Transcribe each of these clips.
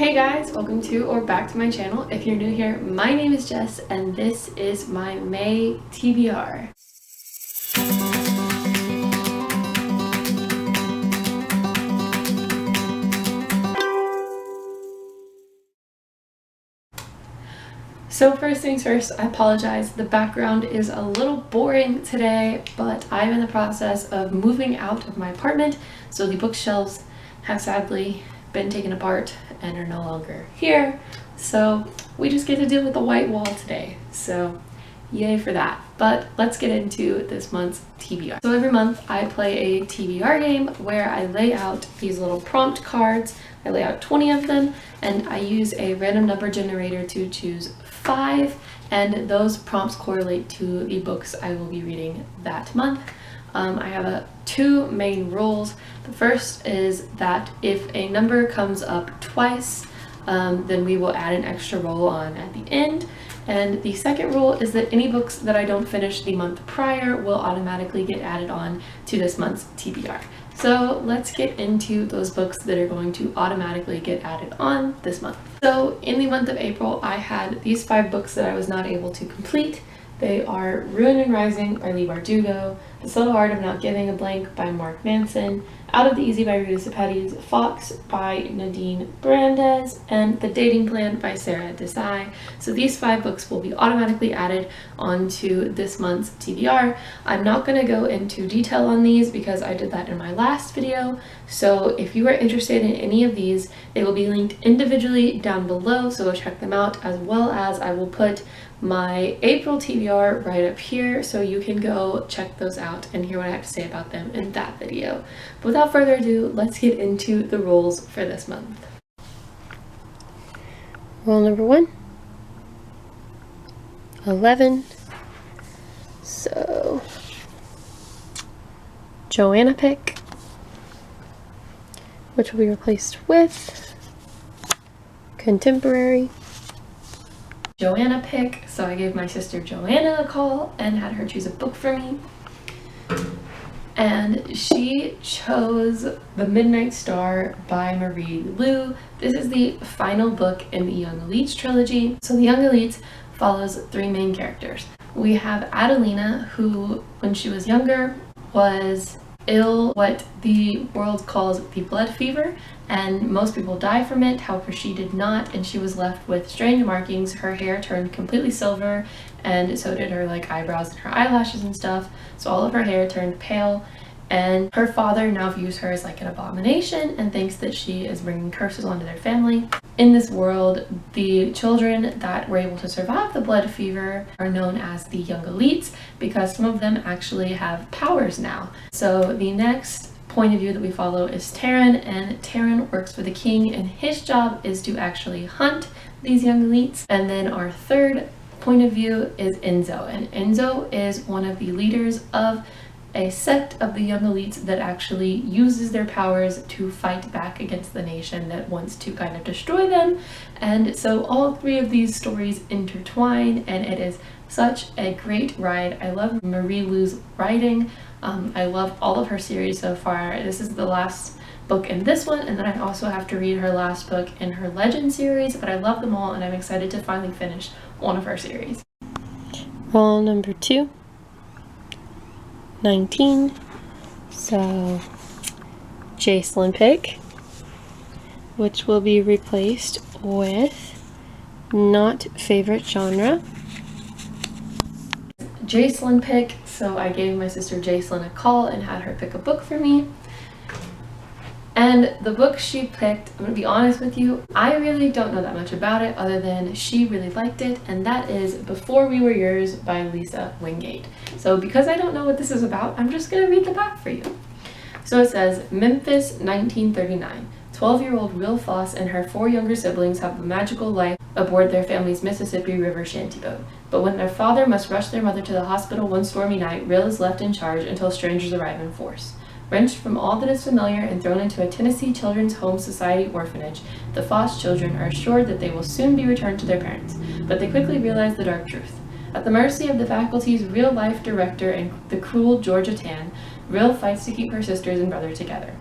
Hey guys, welcome to or back to my channel. If you're new here, my name is Jess and this is my May TBR. So first things first, I apologize. The background is a little boring today, but I'm in the process of moving out of my apartment, so the bookshelves have sadly been taken apart and are no longer here. So we just get to deal with the white wall today. So yay for that. But let's get into this month's TBR. So every month I play a TBR game where I lay out these little prompt cards. I lay out 20 of them and I use a random number generator to choose 5, and those prompts correlate to the books I will be reading that month. I have two main rules. The first is that if a number comes up twice, then we will add an extra roll on at the end. And the second rule is that any books that I don't finish the month prior will automatically get added on to this month's TBR. So let's get into those books that are going to automatically get added on this month. So in the month of April, I had these 5 books that I was not able to complete. They are Ruin and Rising by Leigh Bardugo, The Subtle Art of Not Giving a Blank by Mark Manson, Out of the Easy by Rita Sepetys, Fox by Nadine Brandes, and The Dating Plan by Sarah Desai. So these 5 books will be automatically added onto this month's TBR. I'm not going to go into detail on these because I did that in my last video. So if you are interested in any of these, they will be linked individually down below, so go check them out, as well as I will put my April TBR right up here so you can go check those out and hear what I have to say about them in that video. But without further ado, let's get into the rules for this month. Rule number 1, 11. So Joanna pick, which will be replaced with contemporary. Joanna pick, so I gave my sister Joanna a call and had her choose a book for me. And she chose The Midnight Star by Marie Lu. This is the final book in the Young Elites trilogy. So the Young Elites follows 3 main characters. We have Adelina, who when she was younger was ill, what the world calls the blood fever, and most people die from it. However, she did not, and she was left with strange markings. Her hair turned completely silver, and so did her eyebrows and her eyelashes and stuff. So all of her hair turned pale, and her father now views her as an abomination and thinks that she is bringing curses onto their family. In this world, the children that were able to survive the blood fever are known as the Young Elites because some of them actually have powers now. So the next point of view that we follow is Taryn, and Taryn works for the king, and his job is to actually hunt these Young Elites. And then our third point of view is Enzo, and Enzo is one of the leaders of a sect of the Young Elites that actually uses their powers to fight back against the nation that wants to kind of destroy them. And so all 3 of these stories intertwine, and it is such a great ride. I love Marie Lu's writing. I love all of her series so far. This is the last book in this one, and then I also have to read her last book in her Legend series, but I love them all and I'm excited to finally finish one of her series. Rule number 2, 19. So Jacelyn pick, which will be replaced with not favorite genre. Jacelyn pick, so I gave my sister Jacelyn a call and had her pick a book for me. And the book she picked, I'm going to be honest with you, I really don't know that much about it other than she really liked it, and that is Before We Were Yours by Lisa Wingate. So because I don't know what this is about, I'm just going to read the back for you. So it says, Memphis, 1939. 12-year-old Will Foss and her 4 younger siblings have a magical life aboard their family's Mississippi River shantyboat. But when their father must rush their mother to the hospital one stormy night, Will is left in charge until strangers arrive in force. Wrenched from all that is familiar and thrown into a Tennessee Children's Home Society orphanage, the Foss children are assured that they will soon be returned to their parents, but they quickly realize the dark truth. At the mercy of the faculty's real-life director and the cruel Georgia Tan, Will fights to keep her sisters and brother together.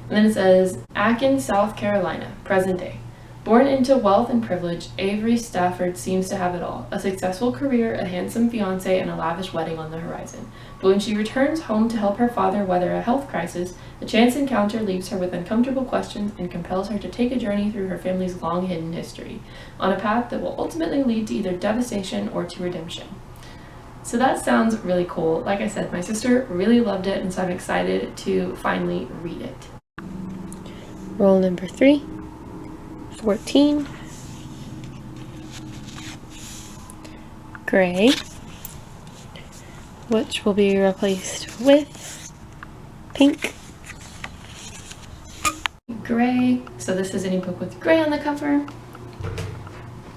And then it says, Atkins, South Carolina, present day. Born into wealth and privilege, Avery Stafford seems to have it all. A successful career, a handsome fiancé, and a lavish wedding on the horizon. But when she returns home to help her father weather a health crisis, a chance encounter leaves her with uncomfortable questions and compels her to take a journey through her family's long-hidden history, on a path that will ultimately lead to either devastation or to redemption. So that sounds really cool. Like I said, my sister really loved it, and so I'm excited to finally read it. Roll number 3. 14, gray, which will be replaced with pink, gray. So this is any book with gray on the cover.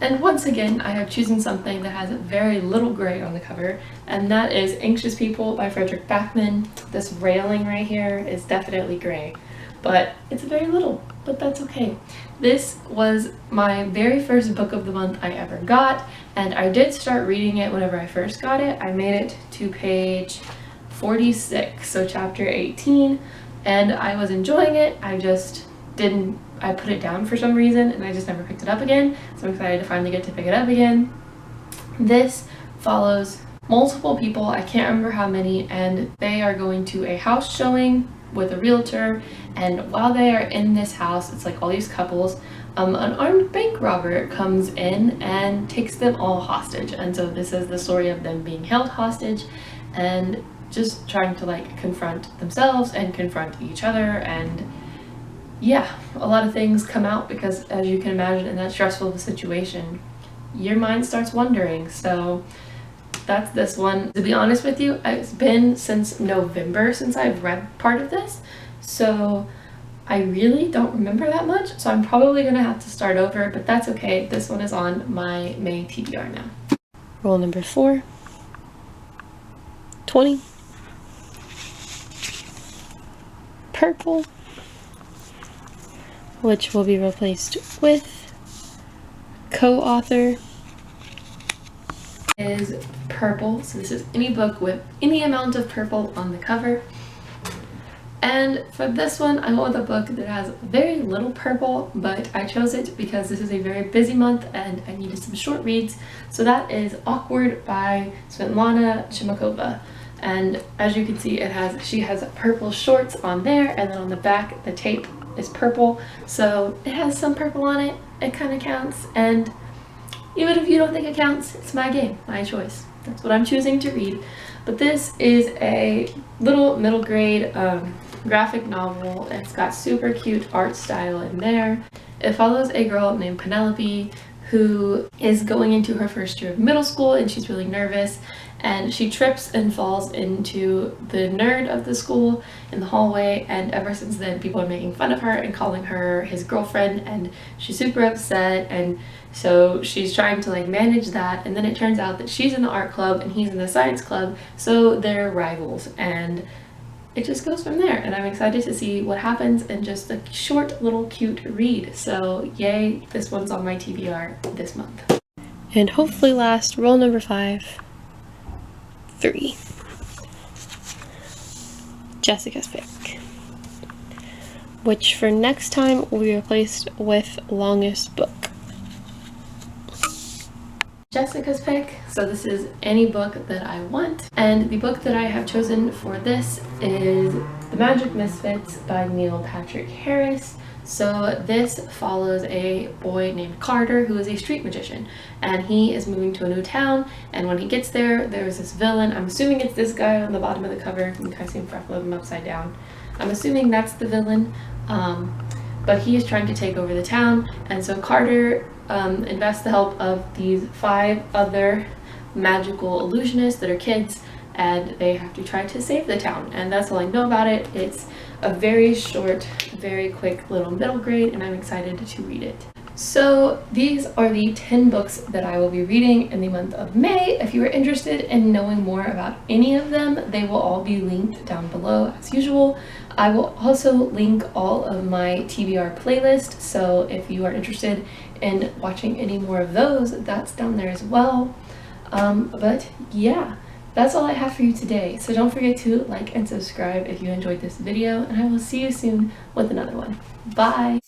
And once again, I have chosen something that has very little gray on the cover, and that is Anxious People by Frederick Backman. This railing right here is definitely gray, but it's very little, but that's okay. This was my very first book of the month I ever got, and I did start reading it whenever I first got it. I made it to page 46, so chapter 18, and I was enjoying it. I put it down for some reason, and I just never picked it up again, so I'm excited to finally get to pick it up again. This follows multiple people, I can't remember how many, and they are going to a house showing with a realtor, and while they are in this house, it's like all these couples, an armed bank robber comes in and takes them all hostage. And so this is the story of them being held hostage and just trying to like confront themselves and confront each other. And yeah, a lot of things come out because, as you can imagine, in that stressful situation, your mind starts wandering. So that's this one. To be honest with you, it's been since November since I've read part of this, so I really don't remember that much, so I'm probably gonna have to start over, but that's okay. This one is on my May TBR now. Roll number 4, 20, purple, which will be replaced with co-author is purple. So this is any book with any amount of purple on the cover. And for this one, I went with a book that has very little purple, but I chose it because this is a very busy month and I needed some short reads. So that is Awkward by Svetlana Chimakova. And as you can see, she has purple shorts on there, and then on the back, the tape is purple. So it has some purple on it. It kind of counts. And even if you don't think it counts, it's my game, my choice. That's what I'm choosing to read. But this is a little middle grade graphic novel. It's got super cute art style in there. It follows a girl named Penelope who is going into her first year of middle school, and she's really nervous, and she trips and falls into the nerd of the school in the hallway, and ever since then people are making fun of her and calling her his girlfriend, and she's super upset. And so she's trying to like manage that, and then it turns out that she's in the art club and he's in the science club, so they're rivals, and it just goes from there. And I'm excited to see what happens in just a short little cute read. So yay, this one's on my TBR this month. And hopefully last, roll number 5, 3, Jessica's Pick, which for next time will be replaced with longest book. Jessica's Pick. So this is any book that I want, and the book that I have chosen for this is The Magic Misfits by Neil Patrick Harris. So this follows a boy named Carter who is a street magician, and he is moving to a new town, and when he gets there, there's this villain. I'm assuming it's this guy on the bottom of the cover. You can kind of see him flip him upside down. I'm assuming that's the villain, but he is trying to take over the town, and so Carter invests the help of these 5 other magical illusionists that are kids, and they have to try to save the town. And that's all I know about it. It's a very short, very quick little middle grade, and I'm excited to read it. So these are the 10 books that I will be reading in the month of May. If you are interested in knowing more about any of them, they will all be linked down below as usual. I will also link all of my TBR playlist, so if you are interested in watching any more of those, that's down there as well. But yeah, that's all I have for you today. So don't forget to like and subscribe if you enjoyed this video, and I will see you soon with another one. Bye!